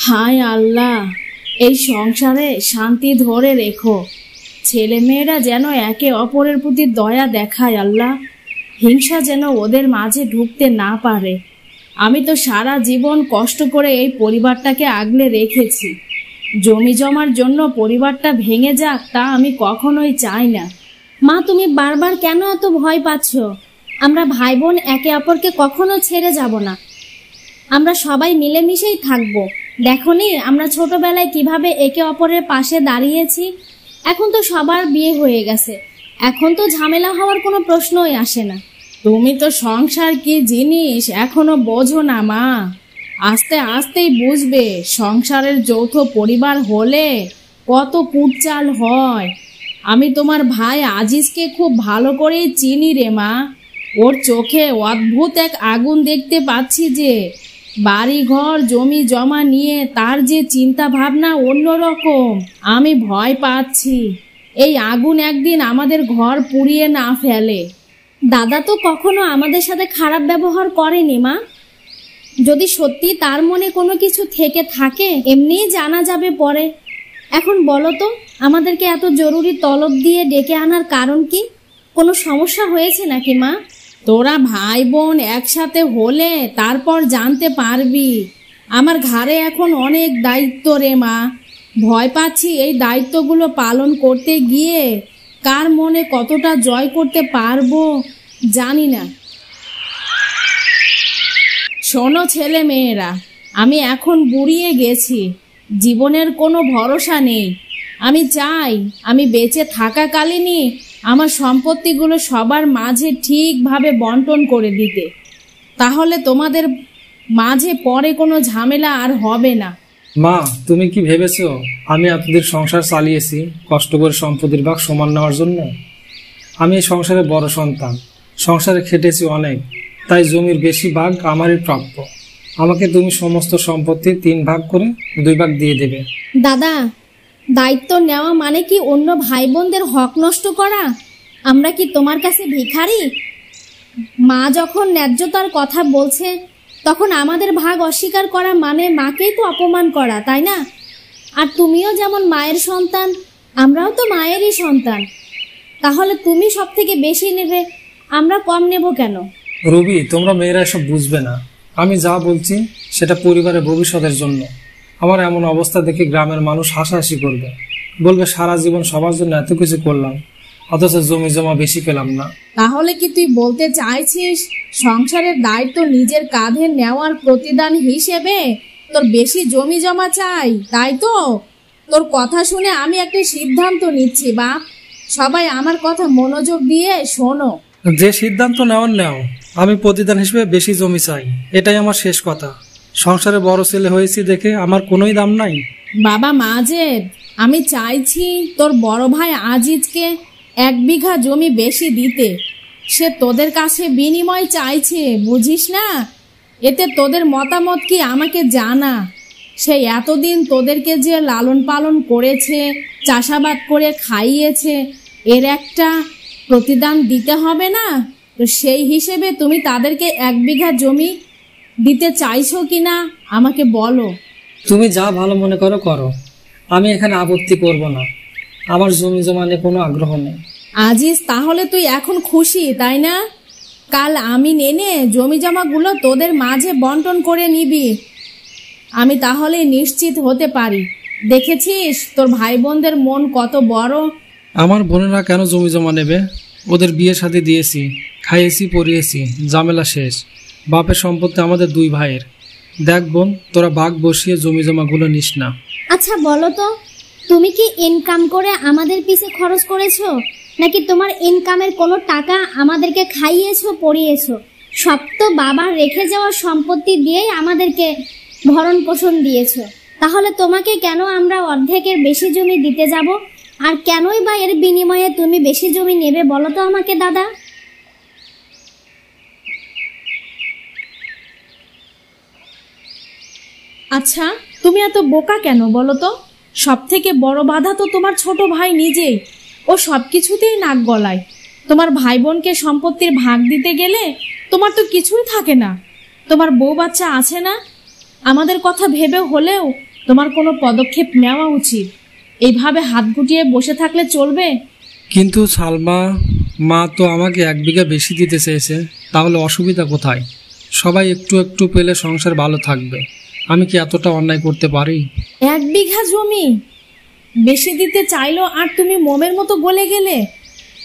হায় আল্লাহ, এই সংসারে শান্তি ধরে রেখো। ছেলেমেয়েরা যেন একে অপরের প্রতি দয়া দেখায় আল্লাহ, হিংসা যেন ওদের মাঝে ঢুকতে না পারে। আমি তো সারা জীবন কষ্ট করে এই পরিবারটাকে আগলে রেখেছি। জমি জমার জন্য পরিবারটা ভেঙে যাক, তা আমি কখনোই চাই না। মা, তুমি বারবার কেন এত ভয় পাচ্ছ? আমরা ভাই বোন একে অপরকে কখনো ছেড়ে যাব না। আমরা সবাই মিলেমিশেই থাকবো। দেখোনি আমরা ছোটবেলায় কিভাবে একে অপরের পাশে দাঁড়িয়েছি। এখন তো সবার বিয়ে হয়ে গেছে, এখন তো ঝামেলা হওয়ার কোনো প্রশ্নই আসে না। তুমি তো সংসার কি জিনিস এখনো বোঝো না মা। আস্তে আস্তেই বুঝবে। সংসারের যৌথ পরিবার হলে কত কুটচাল হয়। আমি তোমার ভাই আজিজকে খুব ভালো করেই চিনি রে মা। ওর চোখে অদ্ভুত এক আগুন দেখতে পাচ্ছি যে। বাড়ি ঘর জমি জমা নিয়ে তার যে চিন্তা ভাবনা অন্যরকম। আমি ভয় পাচ্ছি এই আগুন একদিন আমাদের ঘর পুড়িয়ে না ফেলে। দাদা তো কখনো আমাদের সাথে খারাপ ব্যবহার করেনি মা। যদি সত্যি তার মনে কোনো কিছু থেকে থাকে এমনিই জানা যাবে পরে। এখন বলো তো, আমাদেরকে এত জরুরি তলব দিয়ে ডেকে আনার কারণ কি? কোনো সমস্যা হয়েছে নাকি মা? তোরা ভাই বোন একসাথে হলে তারপর জানতে পারবি। আমার ঘাড়ে এখন অনেক দায়িত্ব রে মা। ভয় পাচ্ছি এই দায়িত্বগুলো পালন করতে গিয়ে কার মনে কতটা জয় করতে পারবো জানি না। শোনো ছেলে মেয়েরা, আমি এখন বুড়িয়ে গেছি। জীবনের কোনো ভরসা নেই। আমি চাই আমি বেঁচে থাকাকালীনই আমার সম্পত্তিগুলো সবার মাঝে ঠিকভাবে বন্টন করে দিতে। তাহলে তোমাদের মাঝে পরে কোনো ঝামেলা আর হবে না। মা, তুমি কি ভেবেছো আমি আপনাদের সংসার চালিয়েছি কষ্ট করে সম্পত্তির ভাগ সমান নেওয়ার জন্য? আমি এই সংসারের বড় সন্তান, সংসারে খেটেছি অনেক, তাই জমির বেশি ভাগ আমারই প্রাপ্য। আমাকে তুমি সমস্ত সম্পত্তি 3 ভাগ করে 2 ভাগ দিয়ে দেবে। দাদা, দায়িত্ব নেওয়া মানে কি অন্য ভাই বোনদের হক নষ্ট করা? আমরা কি তোমার কাছে ভিখারি? মা যখন ন্যায্যতার কথা বলছে তখন আমাদের ভাগ অস্বীকার করা মানে মাকেই তো অপমান করা, তাই না? আর তুমিও যেমন মায়ের সন্তান, আমরাও তো মায়েরই সন্তান। তাহলে তুমি সব থেকে বেশি নেবে, আমরা কম নেব কেন? রবি, তোমরা মেয়েরা এসব বুঝবে না। আমি যা বলছি সেটা পরিবারের ভবিষ্যতের জন্য। আমার এমন অবস্থা দেখে গ্রামের মানুষ হাসাহাসি করবে, বলবে সারা জীবন সবার জন্য এত কিছু করলাম অথচ জমি জমা বেশি পেলাম না। তাহলে কি তুই বলতে চাইছিস সংসারের দায়িত্ব নিজের কাঁধে নেওয়ার প্রতিদান হিসেবে তোর বেশি জমি জমা চাই, তাই তো? তোর কথা শুনে আমি একটা সিদ্ধান্ত নিচ্ছি বাপ। সবাই আমার কথা মনোযোগ দিয়ে শোনো। যে সিদ্ধান্ত নেওয়ার নেও, আমি প্রতিদান হিসেবে বেশি জমি চাই, এটাই আমার শেষ কথা। সংসারে বড় ছেলে হয়েছি দেখে আমার কোনোই দাম নাই। বাবা মাজেদ, আমি চাইছি তোর বড় ভাই আজিজকে 1 বিঘা জমি বেশি দিতে। সে তোদের কাছে বিনিময় চাইছে, বুঝিস না? এতে তোদের মতামত কি আমাকে জানা। সে এতদিন তোদেরকে যে লালন পালন করেছে, চাষাবাদ করে খাইয়েছে, এর একটা প্রতিদান দিতে হবে না? তো সেই হিসেবে তুমি তাদেরকে 1 বিঘা জমি দিতে চাইছো কিনা আমাকে বলো। তুমি যা ভালো মনে করো করো, আমি এখানে আপত্তি করব না। আমার জমি জমা নিয়ে কোনো আগ্রহ নেই। আজিজ, তাহলে তুই এখন খুশি, তাই না? কাল আমি এনে জমি জমাগুলো তোদের মাঝে বন্টন করে নিবি। আমি তাহলে নিশ্চিত হতে পারি। দেখেছিস তোর ভাই বোনদের মন কত বড়। আমার বোনেরা কেন জমি জমা নেবে? ওদের বিয়ে শাদী দিয়েছি, খাইয়েছি, পরিয়েছি, ঝামেলা শেষ। বাপের সম্পত্তি আমাদের 2 ভাইয়ের। দেখ বোন, তোরা ভাগ বসিয়ে জমি জমাগুলো নিস না। আচ্ছা বলো তো, তুমি কি ইনকাম করে আমাদের পিছে খরচ করেছো, নাকি তোমার ইনকামের কোনো টাকা আমাদেরকে খাইয়েছো, পরিয়েছো? সব তো বাবার রেখে যাওয়া সম্পত্তি দিয়েই আমাদেরকে ভরণ পোষণ দিয়েছো। তাহলে তোমাকে কেন আমরা অর্ধেকের বেশি জমি দিতে যাব? আর কেনই বা এর বিনিময়ে তুমি বেশি জমি নেবে বলো তো আমাকে দাদা। আচ্ছা, তুমি এত বোকা কেন বলো তো? সব থেকে বড় বাধা তো তোমার ছোট ভাই নিজেই। ও সব কিছুতেই নাক গলায়। তোমার ভাই বোনকে সম্পত্তির ভাগ দিতে গেলে তোমার তো কিছুই থাকে না। তোমার বউ বাচ্চা আছে না? আমাদের কথা ভেবে হলেও তোমার কোনো পদক্ষেপ নেওয়া উচিত। এইভাবে হাত গুটিয়ে বসে থাকলে চলবে? কিন্তু সালমা, মা তো আমাকে 1 বিঘা বেশি দিতে চেয়েছে, তাহলে অসুবিধা কোথায়? সবাই একটু একটু পেলে সংসার ভালো থাকবে। আমি কি এতটা অন্যায় করতে পারি? 1 বিঘা জমি বেশি দিতে চাইলো আর তুমি মোমের মতো গলে গেলে?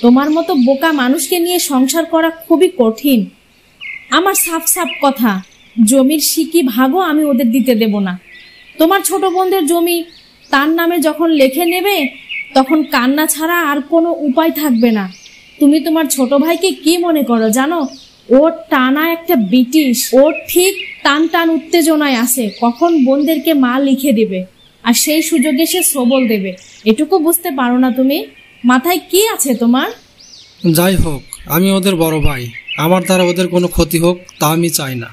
তোমার মতো বোকা মানুষকে নিয়ে সংসার করা খুবই কঠিন। আমার সাফ সাফ কথা, জমির সিকি ভাগও আমি ওদের দিতে দেব না। তোমার ছোট বোনদের জমি তার নামে যখন লিখে নেবে, তখন কান্না ছাড়া আর কোনো উপায় থাকবে না। তুমি তোমার ছোট ভাইকে কি মনে করো জানো? ও টানা একটা ব্রিটিশ। ও ঠিক টান টান উত্তেজনায় আছে কখন বোনদেরকে মা লিখে দিবে, আর সেই সুযোগে সে সবল দেবে। এটুকু বুঝতে পারো না তুমি? মাথায় কি আছে তোমার? যাই হোক, আমি ওদের বড় ভাই, আমার দ্বারা ওদের কোনো ক্ষতি হোক তা আমি চাই না।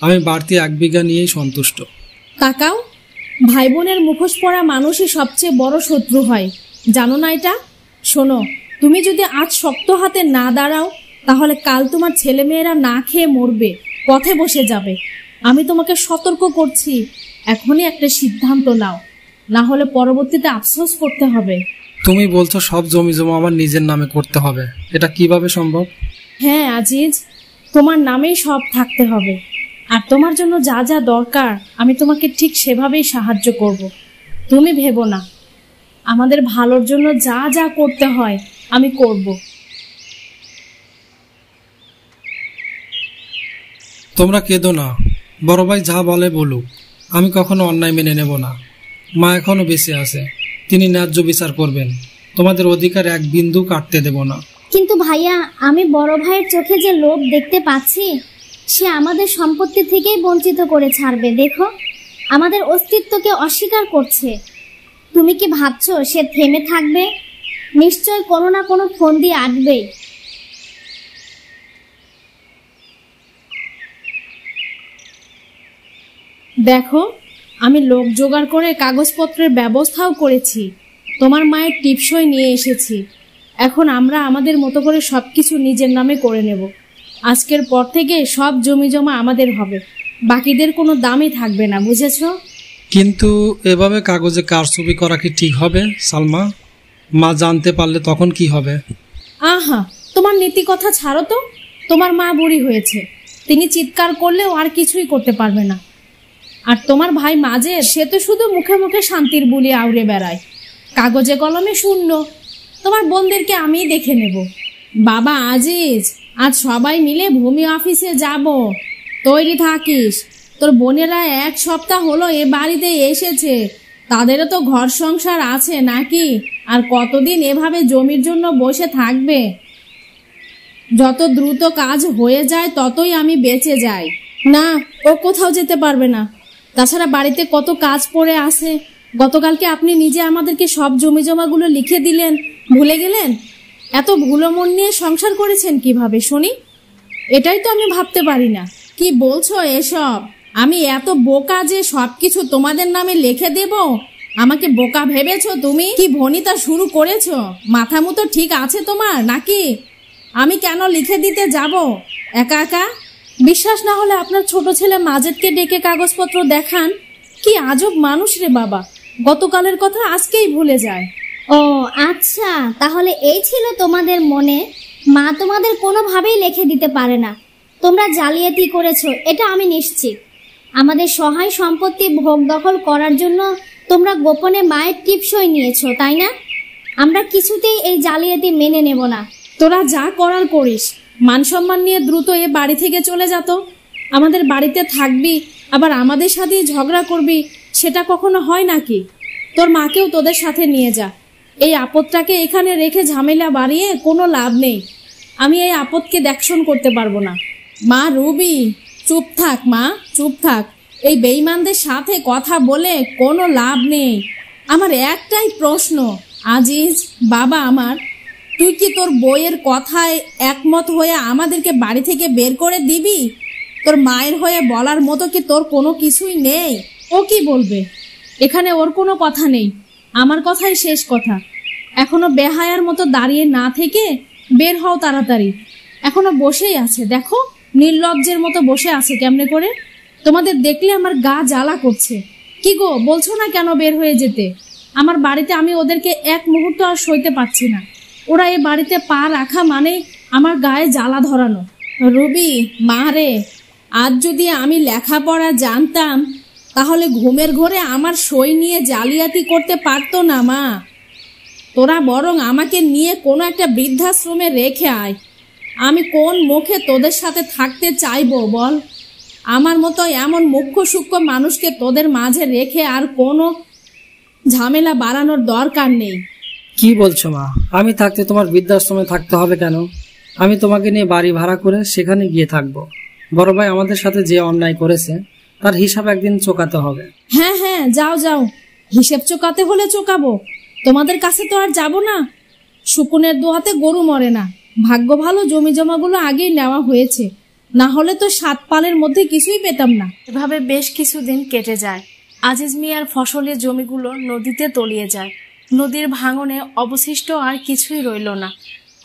আমি বাড়তি 1 বিঘা নিয়েই সন্তুষ্ট। তাকাও, ভাই বোনের মুখোশ পরা মানুষই সবচেয়ে বড় শত্রু হয়, জানো না এটা? শোনো, তুমি যদি আজ শক্ত হাতে না দাঁড়াও, তাহলে কাল তোমার ছেলেমেয়েরা না খেয়ে মরবে, পথে বসে যাবে। আমি তোমাকে সতর্ক করছি, এখনই একটা সিদ্ধান্ত নাও, না হলে পরবর্তীতে আফসোস করতে হবে। তুমি বলছো সব জমি জমা আমার নিজের নামে করতে হবে, এটা কিভাবে সম্ভব? হ্যাঁ আজিজ, তোমার নামেই সব থাকতে হবে, আর তোমার জন্য যা যা দরকার আমি তোমাকে ঠিক সেভাবেই সাহায্য করব। তুমি ভেবো না, আমাদের ভালোর জন্য যা যা করতে হয় আমি করব। তোমরা কেঁদো না, বড় ভাই যা বলে বলুক, আমি কখনো অন্যায় মেনে নেব না। মা এখনো বেঁচে আছে, তিনি ন্যায্য বিচার করবেন। তোমাদের অধিকার 1 বিন্দু কাটতে দেব না। কিন্তু ভাইয়া, আমি বড় ভাইয়ের চোখে যে লোভ দেখতে পাচ্ছি, সে আমাদের সম্পত্তি থেকেই বঞ্চিত করে ছাড়বে। দেখো, আমাদের অস্তিত্বকে অস্বীকার করছে। তুমি কি ভাবছো সে থেমে থাকবে? নিশ্চয় কোনো না কোনো ফন্দি আটবেই। দেখো, আমি লোক জোগাড় করে কাগজপত্রের ব্যবস্থাও করেছি, তোমার মায়ের টিপসই নিয়ে এসেছি। এখন আমরা আমাদের মতো করে সবকিছু নিজের নামে করে নেব। আজকের পর থেকে সব জমি জমা আমাদের হবে, বাকিদের কোনো দামই থাকবে না, বুঝেছো? কিন্তু এভাবে কাগজে কারচুপি করা কি ঠিক হবে সালমা? মা জানতে পারলে তখন কি হবে? আহা, তোমার নীতি কথা ছাড়ো তো। তোমার মা বুড়ি হয়েছে, তিনি চিৎকার করলেও আর কিছুই করতে পারবে না। আর তোমার ভাই মাজেদ, সে তো শুধু মুখে মুখে শান্তির বুলি আউড়ে বেড়ায়, কাগজে কলমে শূন্য। তোমার বোনদেরকে আমিই দেখে নেব। বাবা আজিজ, আজ সবাই মিলে ভূমি অফিসে যাব, তৈরি থাকিস। তোর বোনেরা 1 সপ্তাহ হলো এ বাড়িতে এসেছে, তাদেরও তো ঘর সংসার আছে নাকি? আর কতদিন এভাবে জমির জন্য বসে থাকবে? যত দ্রুত কাজ হয়ে যায় ততই আমি বেঁচে যাই। না, ও কোথাও যেতে পারবে না। তাছাড়া বাড়িতে কত কাজ পড়ে আছে। গতকালকে আপনি নিজে আমাদেরকে সব জমি জমাগুলো লিখে দিলেন, ভুলে গেলেন? এত ভুলো মন নিয়ে সংসার করেছেন কিভাবে শুনি? এটাই তো আমি ভাবতে পারি না। কি বলছো এসব? আমি এত বোকা যে সবকিছু তোমাদের নামে লিখে দেব? আমাকে বোকা ভেবেছো তুমি? কি ভনিতা শুরু করেছো? মাথা মতো ঠিক আছে তোমার নাকি? আমি কেন লিখে দিতে যাব একা একা? বিশ্বাস না হলে আপনার ছোট ছেলে মাজেদকে ডেকে কাগজপত্র দেখান। কি আজব মানুষ রে বাবা, গতকালের কথা আজকেই ভুলে যায়। ও আচ্ছা, তাহলে এই ছিল তোমাদের মনে। মা তোমাদের কোনোভাবেই লিখে দিতে পারে না। তোমরা জালিয়াতি করেছো, এটা আমি নিশ্চিত। আমাদের সহায় সম্পত্তি ভোগ দখল করার জন্য তোমরা গোপনে মায়ের টিপসই নিয়েছো, তাই না? আমরা কিছুতেই এই জালিয়াতি মেনে নেব না। তোরা যা করার করিস, মান সম্মান নিয়ে দ্রুত এ বাড়ি থেকে চলে যা তো। আমাদের বাড়িতে থাকবি আবার আমাদের সাথেই ঝগড়া করবি, সেটা কখনো হয় নাকি? তোর মাকেও তোদের সাথে নিয়ে যা। এই আপদটাকে এখানে রেখে ঝামেলা বাড়িয়ে কোনো লাভ নেই। আমি এই আপদকে দেখশন করতে পারবো না। মা রুবি, চুপ থাক মা, চুপ থাক। এই বেঈমানদের সাথে কথা বলে কোনো লাভ নেই। আমার একটাই প্রশ্ন, আজিজ বাবা আমার, তুই কি তোর বইয়ের কথায় একমত হয়ে আমাদেরকে বাড়ি থেকে বের করে দিবি? তোর মায়ের হয়ে বলার মতো কি তোর কোনো কিছুই নেই? ও কি বলবে? এখানে ওর কোনো কথা নেই, আমার কথাই শেষ কথা। এখনো বেহায়ার মতো দাঁড়িয়ে না থেকে বের হও তাড়াতাড়ি। এখনো বসেই আছে, দেখো নির্লজ্জের মতো বসে আছে কেমনে করে। তোমাদের দেখলে আমার গা জ্বালা করছে। কি গো, বলছো না কেন বের হয়ে যেতে? আমার বাড়িতে আমি ওদেরকে এক মুহূর্ত আর সইতে পারছি না। ওরা এ বাড়িতে পা রাখা মানে আমার গায়ে জ্বালা ধরানো। রবি, মা রে, আজ যদি আমি লেখাপড়া জানতাম তাহলে ঘুমের ঘোরে আমার সই নিয়ে জালিয়াতি করতে পারতো না মা। তোরা বরং আমাকে নিয়ে কোনো একটা বৃদ্ধাশ্রমে রেখে আয়। আমি কোন মুখে তোদের সাথে থাকতে চাইবো বল? আমার মতো এমন মুখ্য সূক্ষ্ম মানুষকে তোদের মাঝে রেখে আর কোনো ঝামেলা বাড়ানোর দরকার নেই। কি বলছো মা? আমি থাকতে তোমার বৃদ্ধাশ্রমে থাকতে হবে কেন? আমি তোমাকে নিয়ে বাড়ি ভাড়া করে সেখানে গিয়ে থাকবো। বড় ভাই আমাদের সাথে যে অন্যায় করেছে তার হিসাব একদিন চোকাতে হবে। হ্যাঁ হ্যাঁ, যাও যাও, হিসেব চোকাতে হলে চোকাবো। তোমাদের কাছে তো আর যাব না। শুকুনের দোহাতে গরু মরে না। ভাগ্য ভালো জমি জমাগুলো আগেই নেওয়া হয়েছে, না হলে তো 7 পালের মধ্যে কিছুই পেতাম না। এভাবে বেশ কিছুদিন কেটে যায়। আজিজ মিয়ার ফসলের জমিগুলো নদীতে তলিয়ে যায়। নদীর ভাঙনে অবশিষ্ট আর কিছুই রইল না।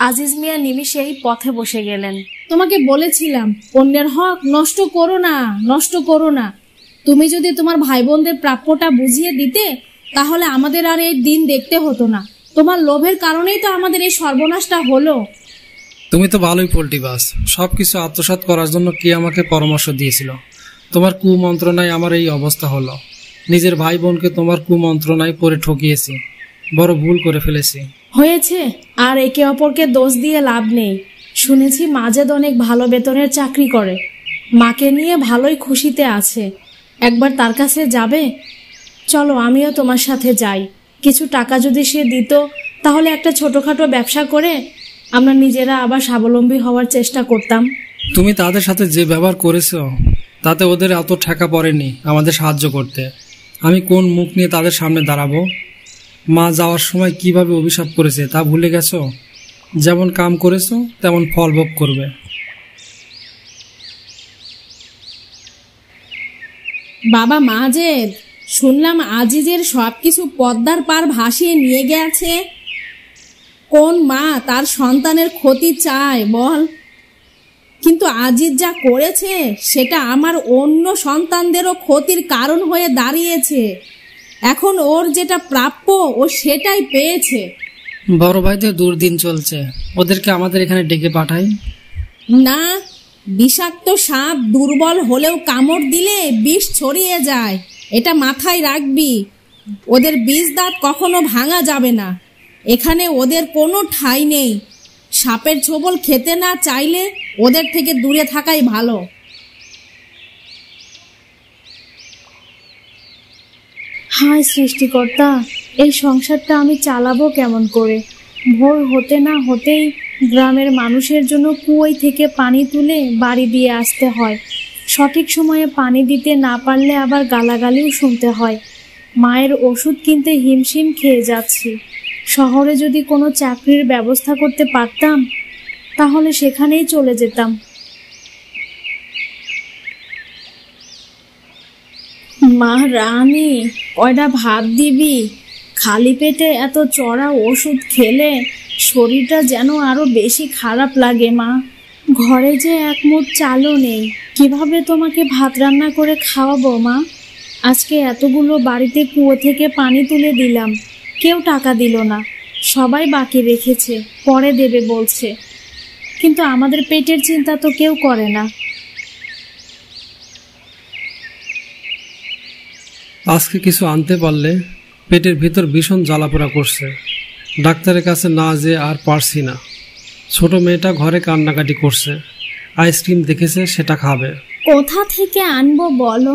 আজিজ মিয়া নিমিষেই পথে বসে গেলেন। তোমাকে বলেছিলাম অন্যের হক নষ্ট করো না, নষ্ট করো না। তুমি যদি তোমার ভাই বোনদের প্রাপ্যটা বুঝিয়ে দিতে তাহলে আমাদের আর এই দিন দেখতে হতো না। তোমার লোভের কারণেই তো আমাদের এই সর্বনাশটা হলো। তুমি তো ভালোই পোল্টিবাজ। সবকিছু আত্মসাৎ করার জন্য কে আমাকে পরামর্শ দিয়েছিল? তোমার কুমন্ত্রণায় আমার এই অবস্থা হলো। নিজের ভাই বোনকে তোমার কুমন্ত্রণায় পরে ঠকিয়েছি। বড় ভুল করে ফেলেছি। হয়েছে, আর একে অপরকে দোষ দিয়ে লাভ নেই। শুনেছি মাজেদ অনেক ভালো বেতনের চাকরি করে। মাকে নিয়ে ভালোই খুশিতে আছে। একবার তার কাছে যাবে? চলো, আমিও তোমার সাথে যাই। কিছু টাকা যদি সে দিত তাহলে একটা ছোটখাটো ব্যবসা করে আমরা নিজেরা আবার স্বাবলম্বী হওয়ার চেষ্টা করতাম। তুমি তাদের সাথে যে ব্যবহার করেছো তাতে ওদের এত ঠেকা পড়েনি আমাদের সাহায্য করতে। আমি কোন মুখ নিয়ে তাদের সামনে দাঁড়াবো? মা যাওয়ার সময় কিভাবে অভিশাপ করেছে তা ভুলে গেছো? যেমন কাম করেছো তেমন ফল ভোগ করবে। বাবা মাজেদ, শুনলাম আজিজের সবকিছু পদ্মার পার ভাসিয়ে নিয়ে গেছে। কোন মা তার সন্তানের ক্ষতি চায় বল? কিন্তু আজিজ যা করেছে সেটা আমার অন্য সন্তানদেরও ক্ষতির কারণ হয়ে দাঁড়িয়েছে। এখন ওর যেটা প্রাপ্য ও সেটাই পেয়েছে। বড় ভাইদের দুর্দিন চলছে, ওদেরকে আমাদের এখানে ডেকে পাঠাই। না, বিষাক্ত সাপ দুর্বল হলেও কামড় দিলে বিষ ছড়িয়ে যায়, এটা মাথায় রাখবি। ওদের বিষ দাঁত কখনো ভাঙা যাবে না। এখানে ওদের কোনো ঠাঁই নেই। সাপের ছোবল খেতে না চাইলে ওদের থেকে দূরে থাকাই ভালো। হায় সৃষ্টিকর্তা, এই সংসারটা আমি চালাবো কেমন করে? ভোর হতে না হতেই গ্রামের মানুষের জন্য কুয়োয় থেকে পানি তুলে বাড়ি দিয়ে আসতে হয়। সঠিক সময়ে পানি দিতে না পারলে আবার গালাগালিও শুনতে হয়। মায়ের ওষুধ কিনতে হিমশিম খেয়ে যাচ্ছি। শহরে যদি কোনো চাকরির ব্যবস্থা করতে পারতাম তাহলে সেখানেই চলে যেতাম। মা রানী, কয়টা ভাত দিবি? খালি পেটে এত চড়া ওষুধ খেলে শরীরটা যেন আরো বেশি খারাপ লাগে মা। ঘরে যে এক মুঠ চালও নেই, কিভাবে তোমাকে ভাত রান্না করে খাওয়াবো মা? আজকে এতগুলো বাড়িতে কুয়ো থেকে পানি তুলে দিলাম, কেউ টাকা দিল না। সবাই বাকি রেখেছে, পরে দেবে বলছে। কিন্তু আমাদের পেটের চিন্তা তো কেউ করে না। আজকে কিছু আনতে পারলে পেটের ভিতর ভীষণ জ্বালাপোড়া করছে। ডাক্তারের কাছে না যেয়ে আর পারছি না। ছোট মেয়েটা ঘরে কান্নাকাটি করছে, আইসক্রিম দেখেছে, সেটা খাবে। কোথা থেকে আনবো বলো?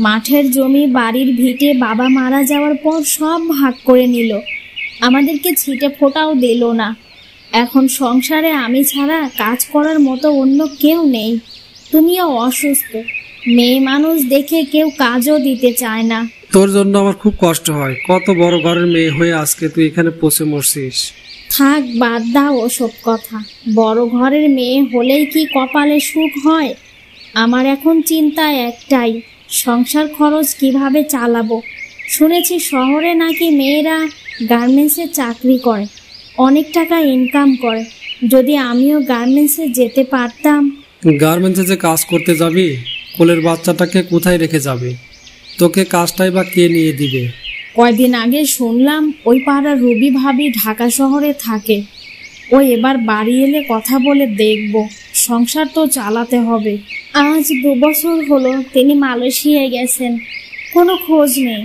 মাঠের জমি, বাড়ির ভিটে বাবা মারা যাওয়ার পর সব ভাগ করে নিল, আমাদেরকে ছিটে ফোঁটাও দিল না। এখন সংসারে আমি ছাড়া কাজ করার মতো অন্য কেউ নেই। তুমিও অসুস্থ, মেয়ে মানুষ দেখে কেউ কাজও দিতে চায় না। তোর জন্য আমার খুব কষ্ট হয়। কত বড় ঘরের মেয়ে হয়ে আজকে তুই এখানে পচে মরছিস। থাক, বাদ দাও ওসব কথা। বড় ঘরের মেয়ে হলেই কি কপালে সুখ হয়? আমার এখন চিন্তা একটাই, সংসার খরচ কিভাবে চালাবো। শুনেছি শহরে নাকি মেয়েরা গার্মেন্টসে চাকরি করে, অনেক টাকা ইনকাম করে। যদি আমিও গার্মেন্টসে যেতে পারতাম। গার্মেন্টসে যে কাজ করতে যাবি, কোলের বাচ্চাটাকে কোথায় রেখে যাবি? তোকে কাজটাই বা কে নিয়ে দিবে? কয়দিন আগে শুনলাম ওই পাড়ার রবি ভাবি ঢাকা শহরে থাকে। ও এবার বাড়ি এলে কথা বলে দেখব, সংসার তো চালাতে হবে। আজ 2 বছর হলো তিনি মালয়েশিয়ায় গেছেন, কোনো খোঁজ নেই,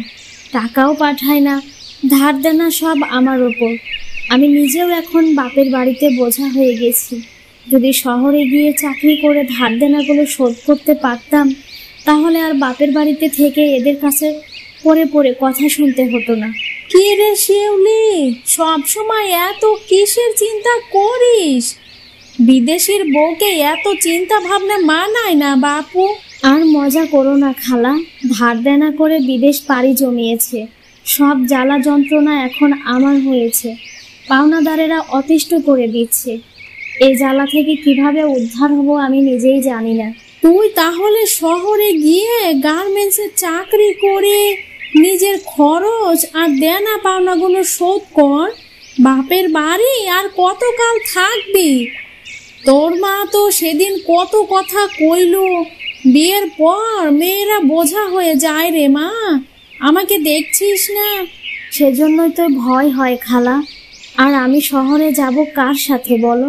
টাকাও পাঠায় না, ধার দেনা সব আমার ওপর। আমি নিজেও এখন বাপের বাড়িতে বোঝা হয়ে গেছি। যদি শহরে গিয়ে চাকরি করে ধার দেনাগুলো শোধ করতে পারতাম, তাহলে আর বাপের বাড়িতে থেকে এদের কাছে পড়ে পড়ে কথা শুনতে হতো না। কি রে শিউলি, সব সময় এত কিসের চিন্তা করিস? বিদেশির বউকে এত চিন্তা ভাবনা মানায় না বাপু। আর মজা করো না খালা, ধার দেনা করে বিদেশ পাড়ি জমিয়েছে, সব জ্বালা যন্ত্রণা এখন আমার হয়েছে। পাওনাদারেরা অতিষ্ঠ করে দিচ্ছে। এই জ্বালা থেকে কিভাবে উদ্ধার হব আমি নিজেই জানি না। তুই তাহলে শহরে গিয়ে গার্মেন্টসে চাকরি করে নিজের খরচ আর দেনা পাওনাগুলো শোধ কর। বাপের বাড়ি আর কতকাল থাকবি? তোর মা তো সেদিন কত কথা কইলো, বিয়ের পর মেয়েরা বোঝা হয়ে যায় রে মা, আমাকে দেখছিস না? সেজন্যই তো ভয় হয় খালা। আর আমি শহরে যাব কার সাথে বলো?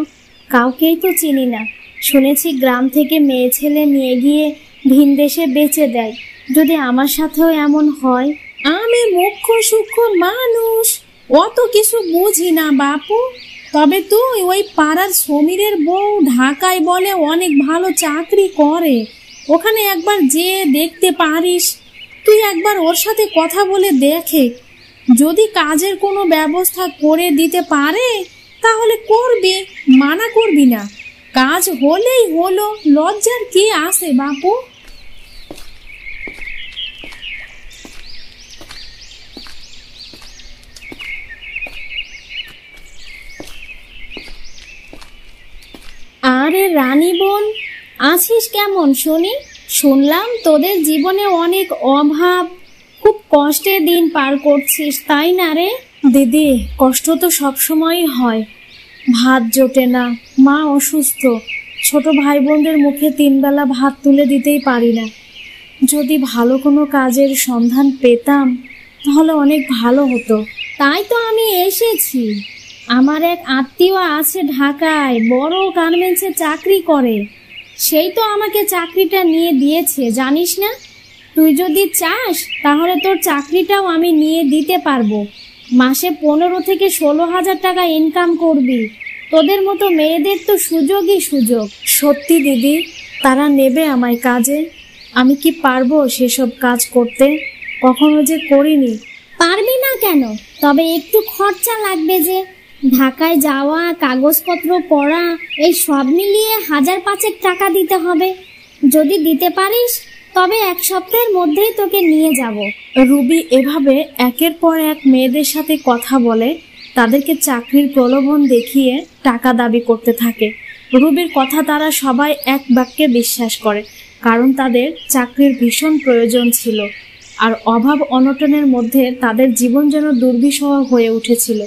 কাউকেই তো চিনি না। শুনেছি গ্রাম থেকে মেয়ে ছেলে নিয়ে গিয়ে ভিনদেশে বেচে দেয়। যদি আমার সাথেও এমন হয়? আমি মুখ্য সূক্ষ্ম মানুষ, অত কিছু বুঝি না বাপু। তবে তুই ওই পাড়ার সমীরের বউ ঢাকায় বলে অনেক ভালো চাকরি করে, ওখানে একবার যেয়ে দেখতে পারিস। তুই একবার ওর সাথে কথা বলে দেখে, যদি কাজের কোনো ব্যবস্থা করে দিতে পারে তাহলে করবি, মানা করবি না। কাজ হলেই হলো, লজ্জার কি আছে বাপু? আরে রানী বোন, আছিস কেমন শুনি? শুনলাম তোদের জীবনে অনেক অভাব, খুব কষ্টে দিন পার করছিস, তাই না রে? দিদি, কষ্ট তো সবসময়ই হয়। ভাত জোটে না, মা অসুস্থ, ছোট ভাই বোনদের মুখে 3 বেলা ভাত তুলে দিতেই পারি না। যদি ভালো কোনো কাজের সন্ধান পেতাম তাহলে অনেক ভালো হতো। তাই তো আমি এসেছি। আমার এক আত্মীয় আছে ঢাকায়, বড় গার্মেন্টসে চাকরি করে। সেই তো আমাকে চাকরিটা নিয়ে দিয়েছে, জানিস না? তুই যদি চাস তাহলে তোর চাকরিটাও আমি নিয়ে দিতে পারবো। মাসে 15 থেকে 16,000 টাকা ইনকাম করবি। তোদের মতো মেয়েদের তো সুযোগই সুযোগ। সত্যি দিদি, তারা নেবে আমায় কাজে? আমি কি পারবো সেসব কাজ করতে? কখনো যে করিনি। পারবি না কেন? তবে একটু খরচা লাগবে যে। ঢাকায় যাওয়া, কাগজপত্র পড়া, এই সব মিলিয়ে 1,000-5 টাকা দিতে হবে। যদি দিতে পারিস তবে 1 সপ্তাহের মধ্যেই তোকে নিয়ে যাব। রুবি এভাবে একের পর এক মেয়েদের সাথে কথা বলে, তাদেরকে চাকরির প্রলোভন দেখিয়ে টাকা দাবি করতে থাকে। রুবির কথা তারা সবাই এক বাক্যে বিশ্বাস করে, কারণ তাদের চাকরির ভীষণ প্রয়োজন ছিল। আর অভাব অনটনের মধ্যে তাদের জীবন যেন দুর্বিষহ হয়ে উঠেছিল।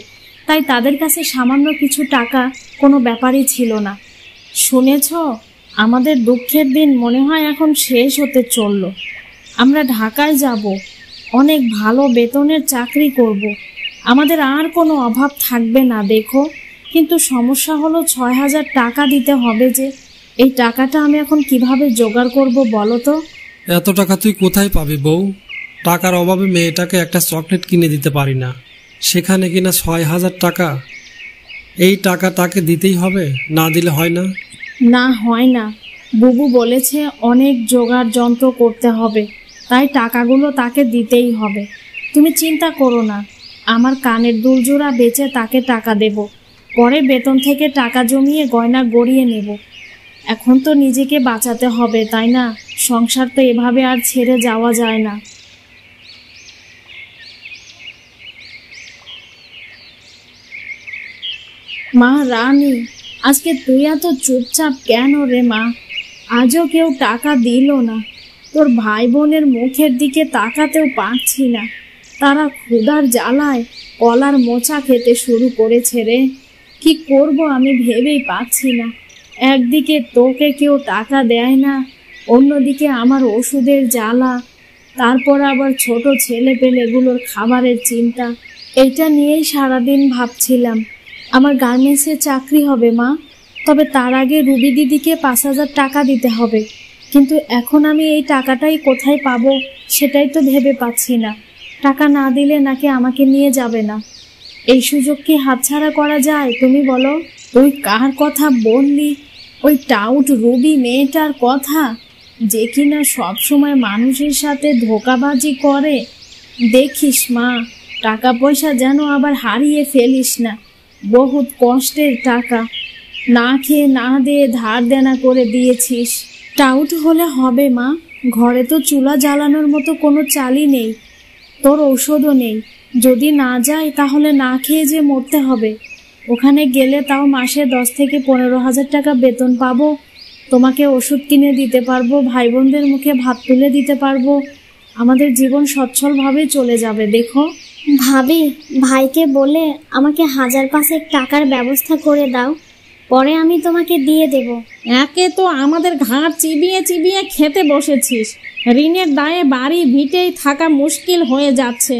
তাই তাদের কাছে সামান্য কিছু টাকা কোনো ব্যাপারই ছিল না। শুনেছ, আমাদের দুঃখের দিন মনে হয় এখন শেষ হতে চলল। আমরা ঢাকায় যাব, অনেক ভালো বেতনের চাকরি করব, আমাদের আর কোনো অভাব থাকবে না দেখো। কিন্তু সমস্যা হলো 6,000 টাকা দিতে হবে যে। এই টাকাটা আমি এখন কিভাবে জোগাড় করব বলো তো? এত টাকা তুই কোথায় পাবি বউ? টাকার অভাবে মেয়েটাকে একটা চকলেট কিনে দিতে পারি না, সেখানে কিনা 6,000 টাকা। এই টাকা তাকে দিতেই হবে, না দিলে হয় না। না, হয় না। বুবু বলেছে অনেক জোগাড় যন্ত্র করতে হবে, তাই টাকাগুলো তাকে দিতেই হবে। তুমি চিন্তা করো না, আমার কানের দুলজোড়া বেচে তাকে টাকা দেব। পরে বেতন থেকে টাকা জমিয়ে গয়না গড়িয়ে নেব। এখন তো নিজেকে বাঁচাতে হবে, তাই না? সংসার তো এভাবে আর ছেড়ে যাওয়া যায় না। মা রানী, আজকে তুই এত চুপচাপ কেন রে মা? আজও কেউ টাকা দিল না। তোর ভাই বোনের মুখের দিকে তাকাতেও পারছি না, তারা ক্ষুধার জ্বালায় কলার মোচা খেতে শুরু করেছে রে। কি করব আমি ভেবেই পাচ্ছি না। একদিকে তোকে কেউ টাকা দেয় না, অন্যদিকে আমার ওষুধের জ্বালা, তারপর আবার ছোট ছেলে পেলেগুলোর খাবারের চিন্তা, এইটা নিয়েই সারাদিন ভাবছিলাম। আমার গার্মেন্টসে চাকরি হবে মা, তবে তার আগে রুবি দিদিকে 5,000 টাকা দিতে হবে। কিন্তু এখন আমি এই টাকাটাই কোথায় পাবো সেটাই তো ভেবে পাচ্ছি না। টাকা না দিলে নাকি আমাকে নিয়ে যাবে না। এই সুযোগ কি হাতছাড়া করা যায় তুমি বলো? তুই কার কথা বললি? ওই টাউট রুবি মেয়েটার কথা, যে কিনা সবসময় মানুষের সাথে ধোঁকাবাজি করে। দেখিস মা, টাকা পয়সা যেন আবার হারিয়ে ফেলিস না। বহুত কষ্টের টাকা, না খেয়ে না দিয়ে ধার দেনা করে দিয়েছিস। টাউট হলে হবে মা, ঘরে তো চুলা জ্বালানোর মতো কোনো চালই নেই, তোর ঔষধও নেই। যদি না যায় তাহলে না খেয়ে যে মরতে হবে। ওখানে গেলে তাও মাসে 10 থেকে 15,000 টাকা বেতন পাবো। তোমাকে ওষুধ কিনে দিতে পারবো, ভাই বোনদের মুখে ভাত তুলে দিতে পারবো। আমাদের জীবন সচ্ছলভাবে চলে যাবে। দেখো ভাবি, ভাইকে বলে আমাকে 1,000 টাকার ব্যবস্থা করে দাও, পরে আমি তোমাকে দিয়ে দেব। একে তো আমাদের ঘাড় চিবিয়ে চিবিয়ে খেতে বসেছিস, ঋণের দায়ে বাড়ি ভিটেই থাকা মুশকিল হয়ে যাচ্ছে।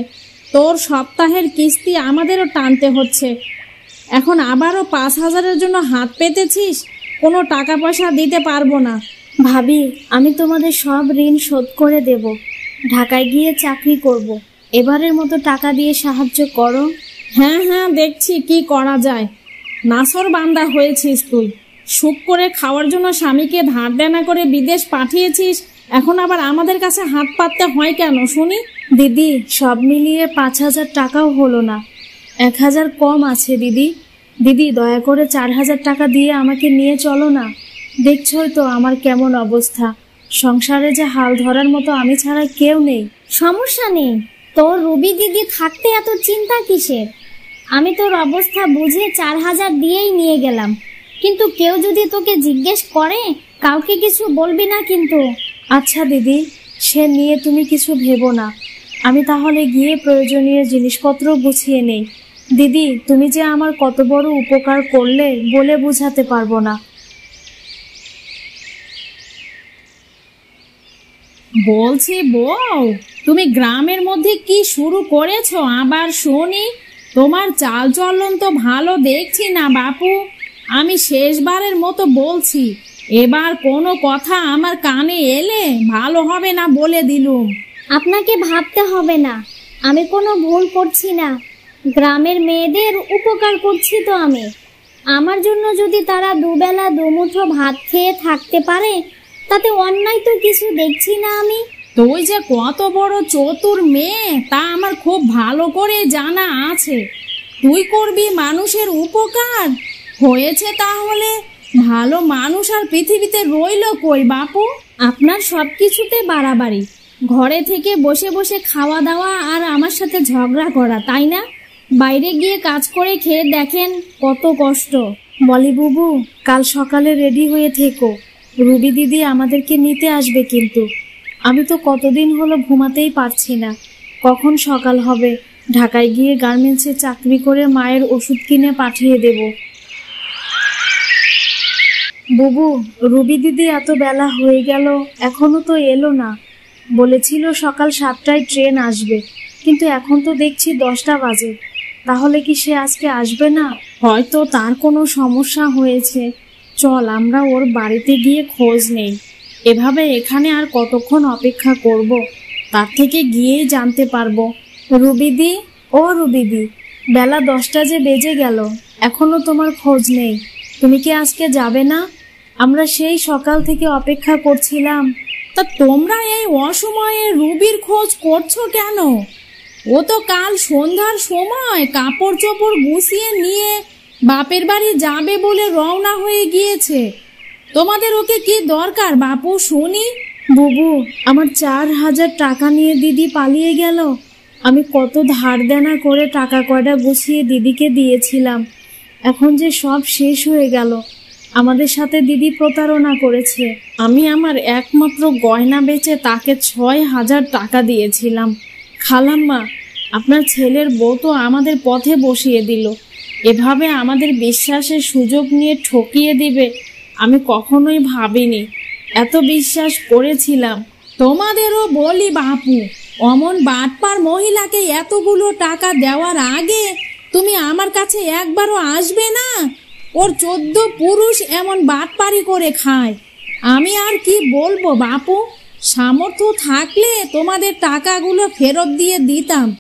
তোর সপ্তাহের কিস্তি আমাদেরও টানতে হচ্ছে। এখন আবারও 5,000-এর জন্য হাত পেতেছিস। কোনো টাকা পয়সা দিতে পারবো না। ভাবি, আমি তোমাদের সব ঋণ শোধ করে দেব। ঢাকায় গিয়ে চাকরি করব। এবারের মতো টাকা দিয়ে সাহায্য করো। হ্যাঁ হ্যাঁ, দেখছি কি করা যায়। নাসর বান্দা হয়েছিস তুই। সুখ করে খাওয়ার জন্য স্বামীকে ধার দেনা করে বিদেশ পাঠিয়েছিস, এখন আবার আমাদের কাছে হাত পাততে হয় কেন শুনি? দিদি, সব মিলিয়ে 5,000 টাকাও হলো না, 1,000 কম আছে দিদি। দিদি, দয়া করে 4,000 টাকা দিয়ে আমাকে নিয়ে চলো না। দেখছই তো আমার কেমন অবস্থা। সংসারে যে হাল ধরার মতো আমি ছাড়া কেউ নেই। সমস্যা নেই, তোর রুবি দিদি থাকতে এত চিন্তা কিসের? আমি তোর অবস্থা বুঝে 4,000 দিয়েই নিয়ে গেলাম। কিন্তু কেউ যদি তোকে জিজ্ঞেস করে, কাউকে কিছু বলবি না কিন্তু। আচ্ছা দিদি, সে নিয়ে তুমি কিছু ভেবো না। আমি তাহলে গিয়ে প্রয়োজনীয় জিনিসপত্র গুছিয়ে নেই। দিদি, তুমি যে আমার কত বড় উপকার করলে বলে বোঝাতে পারবো না। বলছি বউ, তুমি গ্রামের মধ্যে কি শুরু করেছো আবার শুনি? তোমার চালচলন তো ভালো দেখছি না বাপু। আমি শেষবারের মতো বলছি, এবার কোনো কথা আমার কানে এলে ভালো হবে না বলে দিলুম। আপনাকে ভাবতে হবে না, আমি কোনো ভুল করছি না। গ্রামের মেয়েদের উপকার করছি তো আমি। আমার জন্য যদি তারা দুবেলা দুমুঠো ভাত খেয়ে থাকতে পারে, তাতে অন্যায় তো কিছু দেখছি না আমি। তুই যে কত বড় চতুর মেয়ে তা আমার খুব ভালো করে জানা আছে। তুই করবি মানুষের উপকার। হয়েছে তাহলে, ভালো মানুষ আর পৃথিবীতে রইল কই বাপু? আপনার সব কিছুতে বাড়াবাড়ি, ঘরে থেকে বসে বসে খাওয়া দাওয়া আর আমার সাথে ঝগড়া করা, তাই না? বাইরে গিয়ে কাজ করে খেয়ে দেখেন কত কষ্ট। বলি বুবু, কাল সকালে রেডি হয়ে থেকো, রুবি দিদি আমাদেরকে নিতে আসবে কিন্তু। আমি তো কতদিন হলো ঘুমাতেই পারছি না। কখন সকাল হবে, ঢাকায় গিয়ে গার্মেন্টসে চাকরি করে মায়ের ওষুধ কিনে পাঠিয়ে দেব। বুবু, রুবি দিদি এত বেলা হয়ে গেল, এখনো তো এলো না। বলেছিল সকাল 7টায় ট্রেন আসবে, কিন্তু এখন তো দেখছি 10টা বাজে। তাহলে কি সে আজকে আসবে না? হয়তো তার কোনো সমস্যা হয়েছে। চল আমরা ওর বাড়িতে গিয়ে খোঁজ নেই। এভাবে এখানে আর কতক্ষণ অপেক্ষা করব? তার থেকে গিয়েই জানতে পারবো। রুবিদি, ও রুবিদি, বেলা 10টা যে বেজে গেল, এখনো তোমার খোঁজ নেই। তুমি কি আজকে যাবে না? আমরা সেই সকাল থেকে অপেক্ষা করছিলাম। তা তোমরা এই অসময়ে রুবির খোঁজ করছো কেন? ও তো কাল সন্ধ্যার সময় কাপড় চোপড় গুছিয়ে নিয়ে বাপের বাড়ি যাবে বলে রওনা হয়ে গিয়েছে। তোমাদের ওকে কি দরকার বাপু শুনি? বুবু, আমার 4,000 টাকা নিয়ে দিদি পালিয়ে গেল। আমি কত ধার দেনা করে টাকা কয়টা গুছিয়ে দিদিকে দিয়েছিলাম, এখন যে সব শেষ হয়ে গেল। আমাদের সাথে দিদি প্রতারণা করেছে। আমি আমার একমাত্র গয়না বেচে তাকে 6,000 টাকা দিয়েছিলাম। খালাম্মা, আপনার ছেলের বউ তো আমাদের পথে বসিয়ে দিল। এভাবে আমাদের বিশ্বাসের সুযোগ নিয়ে ঠকিয়ে দিবে আমি কখনোই ভাবিনি। এত বিশ্বাস করেছিলাম, তোমাদেরও বলি বাপু, অমন বাটপার মহিলাকে এতগুলো টাকা দেওয়ার আগে তুমি আমার কাছে একবারও আসবে না? ওর 14 পুরুষ এমন বাটপারি করে খায়। আমি আর কি বলবো বাপু, সামর্থ্য থাকলে তোমাদের টাকাগুলো ফেরত দিয়ে দিতাম।